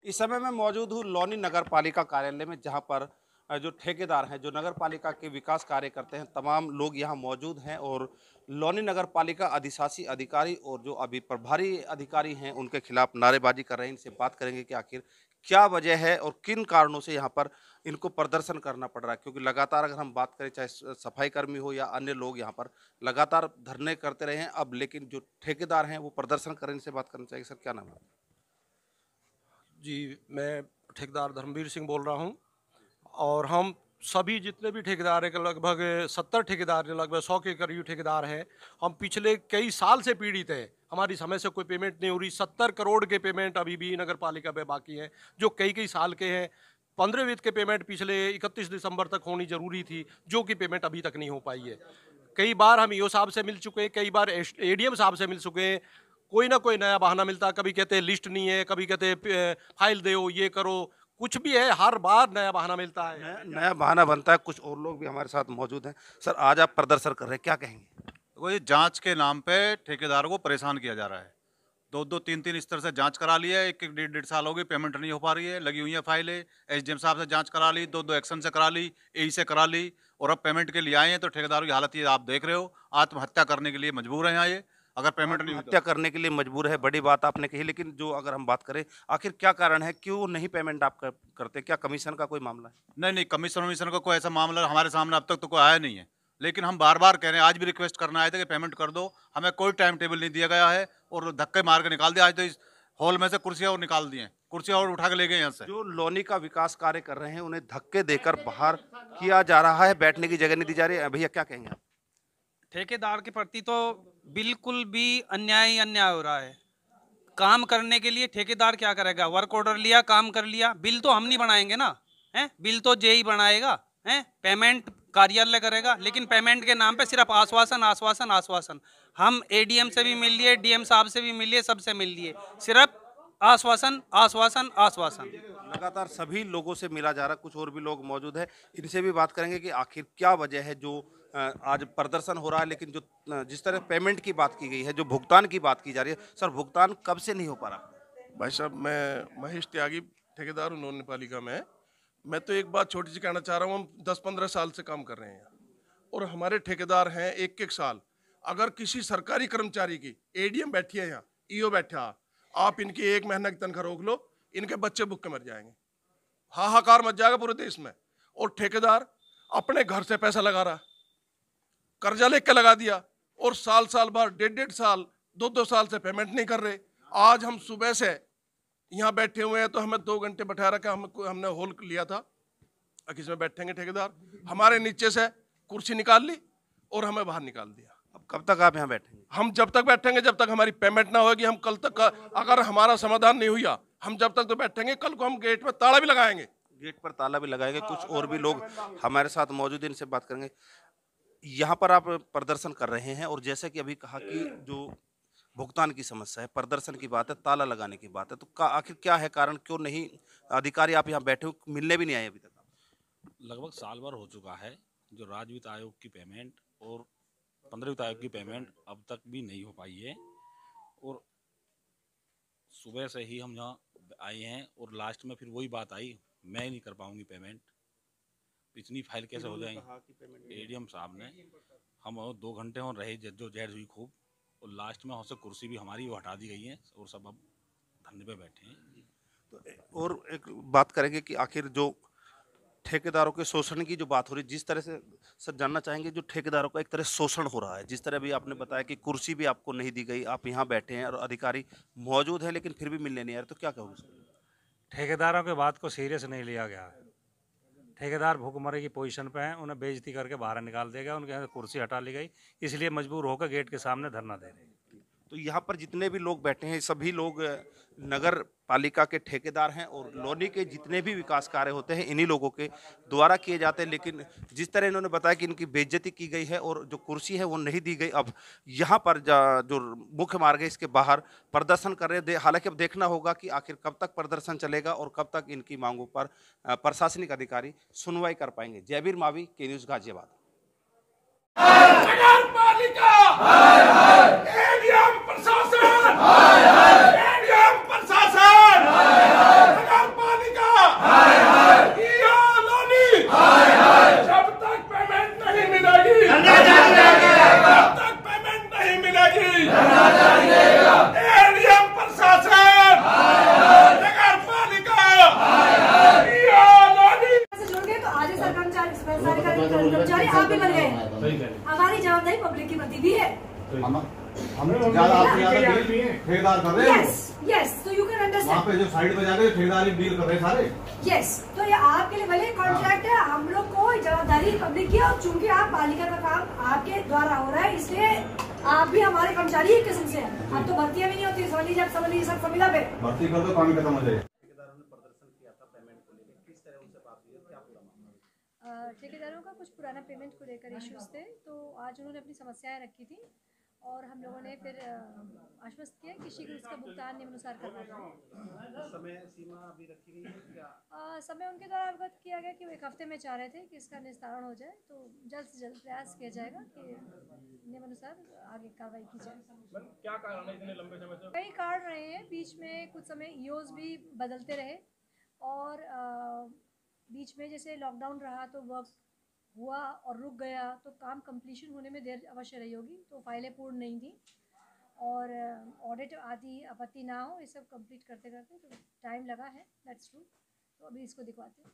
इस समय मैं मौजूद हूँ लोनी नगर पालिका कार्यालय में, जहाँ पर जो ठेकेदार हैं, जो नगर पालिका के विकास कार्य करते हैं, तमाम लोग यहाँ मौजूद हैं। और लोनी नगर पालिका अधिशासी अधिकारी और जो अभी प्रभारी अधिकारी हैं, उनके खिलाफ नारेबाजी कर रहे हैं। इनसे बात करेंगे कि आखिर क्या वजह है और किन कारणों से यहाँ पर इनको प्रदर्शन करना पड़ रहा है। क्योंकि लगातार अगर हम बात करें, चाहे सफाई कर्मी हो या अन्य लोग, यहाँ पर लगातार धरने करते रहे हैं। अब लेकिन जो ठेकेदार हैं वो प्रदर्शन करें, इनसे बात करना चाहिए। सर, क्या नाम है? जी, मैं ठेकेदार धर्मवीर सिंह बोल रहा हूँ। और हम सभी जितने भी ठेकेदार हैं, लगभग 70 ठेकेदार हैं, लगभग 100 के करीब ठेकेदार हैं। हम पिछले कई साल से पीड़ित हैं। हमारी समय से कोई पेमेंट नहीं हो रही। 70 करोड़ के पेमेंट अभी भी नगर पालिका पे बाकी हैं, जो कई कई साल के हैं। 15 वित्त के पेमेंट पिछले 31 दिसंबर तक होनी जरूरी थी, जो कि पेमेंट अभी तक नहीं हो पाई है। कई बार हम ईओ साहब से मिल चुके हैं, कई बार एडीएम साहब से मिल चुके हैं। कोई ना कोई नया बहाना मिलता, कभी कहते हैं लिस्ट नहीं है, कभी कहते हैं फाइल दो, ये करो, कुछ भी है, हर बार नया बहाना मिलता है। नया बहाना बनता है। कुछ और लोग भी हमारे साथ मौजूद हैं। सर, आज आप प्रदर्शन कर रहे हैं, क्या कहेंगे? वो ये जांच के नाम पे ठेकेदारों को परेशान किया जा रहा है। दो दो तीन तीन स्तर से जांच करा ली है, एक एक डेढ़ डेढ़ साल हो गई, पेमेंट नहीं हो पा रही है, लगी हुई है फाइलें। एसडीएम साहब से जांच करा ली, दो दो एक्शन से करा ली, एई से करा ली, और अब पेमेंट के लिए आए हैं। तो ठेकेदारों की हालत ये आप देख रहे हो, आत्महत्या करने के लिए मजबूर हैं यहाँ ये, अगर पेमेंट नहीं हुई तो। हत्या करने के लिए मजबूर है, बड़ी बात आपने कही। लेकिन जो अगर हम बात करें, आखिर क्या कारण है, क्यों नहीं पेमेंट आप करते? क्या कमीशन का कोई मामला है? नहीं नहीं, कमीशन वमीशन का कोई ऐसा मामला हमारे सामने अब तक तो कोई आया नहीं है। लेकिन हम बार बार कह रहे हैं, आज भी रिक्वेस्ट करना आए थे कि पेमेंट कर दो। हमें कोई टाइम टेबल नहीं दिया गया है, और धक्के मार के निकाल दिया। आज तो इस हॉल में से कुर्सियां और निकाल दी हैं, कुर्सियां और उठा के ले गए यहाँ से। जो लोनी का विकास कार्य कर रहे हैं, उन्हें धक्के देकर बाहर किया जा रहा है, बैठने की जगह नहीं दी जा रही है। भैया, क्या कहेंगे आप? ठेकेदार के प्रति तो बिल्कुल भी अन्याय ही अन्याय हो रहा है। काम करने के लिए ठेकेदार क्या करेगा? वर्क ऑर्डर लिया, काम कर लिया, बिल तो हम नहीं बनाएंगे ना, हैं? बिल तो जेई बनाएगा, हैं? पेमेंट कार्यालय करेगा, लेकिन पेमेंट के नाम पे सिर्फ आश्वासन आश्वासन आश्वासन। हम एडीएम से भी मिल लिए, डीएम साहब से भी मिल लिए, सबसे मिल लिए, सिर्फ आश्वासन आश्वासन आश्वासन। लगातार सभी लोगों से मिला जा रहा है। कुछ और भी लोग मौजूद हैं, इनसे भी बात करेंगे कि आखिर क्या वजह है जो आज प्रदर्शन हो रहा है। लेकिन जो जिस तरह पेमेंट की बात की गई है, जो भुगतान की बात की जा रही है, सर, भुगतान कब से नहीं हो पा रहा? भाई साहब, मैं महेश त्यागी ठेकेदार हूँ लोनी पालिका में। मैं तो एक बात छोटी सी कहना चाह रहा हूँ। हम 10-15 साल से काम कर रहे हैं और हमारे ठेकेदार हैं एक एक साल। अगर किसी सरकारी कर्मचारी की, एडीएम बैठी है यहाँ, ईओ बैठा, आप इनकी 1 महीना की तनख्वाह रोक लो, इनके बच्चे भूखे मर जाएंगे, हाहाकार मच जाएगा पूरे देश में। और ठेकेदार अपने घर से पैसा लगा रहा, कर्जा लेके लगा दिया, और साल साल भर, डेढ़ डेढ़ साल, 2-2 साल से पेमेंट नहीं कर रहे। आज हम सुबह से यहाँ बैठे हुए हैं, तो हमें 2 घंटे बैठा रखा। हमने हॉल लिया था, किसमें बैठेंगे ठेकेदार, हमारे नीचे से कुर्सी निकाल ली और हमें बाहर निकाल दिया। अब कब तक आप यहाँ बैठेंगे? हम जब तक बैठेंगे जब तक हमारी पेमेंट ना होगी। हम कल तक, अगर हमारा समाधान नहीं हुआ, हम जब तक तो बैठेंगे। कल को हम गेट में ताला भी लगाएंगे। गेट पर ताला भी लगाएंगे। कुछ और भी लोग हमारे साथ मौजूद हैं, इनसे बात करेंगे। यहाँ पर आप प्रदर्शन कर रहे हैं, और जैसे कि अभी कहा कि जो भुगतान की समस्या है, प्रदर्शन की बात है, ताला लगाने की बात है, तो आखिर क्या है कारण? क्यों नहीं अधिकारी आप यहाँ बैठे हो, मिलने भी नहीं आए अभी तक? लगभग साल भर हो चुका है। जो राज्य वित्त आयोग की पेमेंट और 15 वित्त आयोग की पेमेंट अब तक भी नहीं हो पाई है। और सुबह से ही हम यहाँ आए हैं, और लास्ट में फिर वही बात आई, मैं नहीं कर पाऊंगी पेमेंट, इतनी फाइल कैसे हो जाएंगी। एडीएम साहब ने, हम 2 घंटे और रहे जद्दोजहद हुई खूब, और लास्ट में हमसे कुर्सी भी हमारी वो हटा दी गई है, और सब अब धरने पे बैठे हैं। तो और एक बात करेंगे कि आखिर जो ठेकेदारों के शोषण की जो बात हो रही है, जिस तरह से सर जानना चाहेंगे, जो ठेकेदारों का एक तरह शोषण हो रहा है, जिस तरह भी आपने बताया कि कुर्सी भी आपको नहीं दी गई, आप यहाँ बैठे हैं और अधिकारी मौजूद है लेकिन फिर भी मिलने नहीं आ रहे, तो क्या कहोगे सर? ठेकेदारों के बात को सीरियस नहीं लिया गया है। ठेकेदार भूखमरी की पोजीशन पे हैं, उन्हें बेइज्जती करके बाहर निकाल दिया गया, उनके यहाँ कुर्सी हटा ली गई, इसलिए मजबूर होकर गेट के सामने धरना दे रहे हैं। तो यहाँ पर जितने भी लोग बैठे हैं, सभी लोग नगर पालिका के ठेकेदार हैं, और लोनी के जितने भी विकास कार्य होते हैं इन्हीं लोगों के द्वारा किए जाते हैं। लेकिन जिस तरह इन्होंने बताया कि इनकी बेइज्जती की गई है और जो कुर्सी है वो नहीं दी गई, अब यहाँ पर जो मुख्य मार्ग है इसके बाहर प्रदर्शन कर रहे हैं। हालांकि अब देखना होगा कि आखिर कब तक प्रदर्शन चलेगा और कब तक इनकी मांगों पर प्रशासनिक अधिकारी सुनवाई कर पाएंगे। जयवीर मावी, के न्यूज़, गाजियाबाद। नगर पालिका एडीएम प्रशासन, एडीएम प्रशासन। ठेकेदार कर रहे हैं यस यस, तो यू कैन वहाँ अंडरस्टैंड। पे जो साइड पे जाके ठेकेदारी डील कर रहे हैं सारे। यस, तो ये आपके लिए भले कॉन्ट्रैक्ट है, हम लोग को जवाबदारी पब्लिक की, और चूंकि आप पालिका का काम आपके द्वारा हो रहा है, इसलिए आप भी हमारे कर्मचारी एक किस्म से हैं। अब तो भर्तियां भी नहीं होती, समझ लीजिए, समझ लीजिए सब संविदा पे भर्ती कर दो, काम खत्म हो जाए। ठेकेदारों का कुछ पुराना पेमेंट को लेकर इश्यूज थे, तो आज उन्होंने अपनी समस्याएं रखी थी और हम लोगों ने फिर आश्वस्त किया कि शीघ्र उसका भुगतान नियमानुसार करना था। समय सीमा अभी रखी गई है क्या? समय उनके द्वारा अवगत किया गया कि वो 1 हफ्ते में चाह रहे थे कि इसका निस्तारण हो जाए, तो जल्द से जल्द प्रयास किया जाएगा कि नियमानुसार आगे कार्रवाई की जाए। क्या कारण है इतने लंबे समय से? कई कारण रहे हैं, बीच में कुछ समय ईओज भी बदलते रहे, और बीच में जैसे लॉकडाउन रहा तो वर्क हुआ और रुक गया, तो काम कंप्लीशन होने में देर अवश्य रही होगी, तो फाइलें पूर्ण नहीं थी, और ऑडिट आदि आपत्ति ना हो, ये सब कंप्लीट करते करते तो टाइम लगा है, दैट्स ट्रू। तो अभी इसको दिखवाते हैं।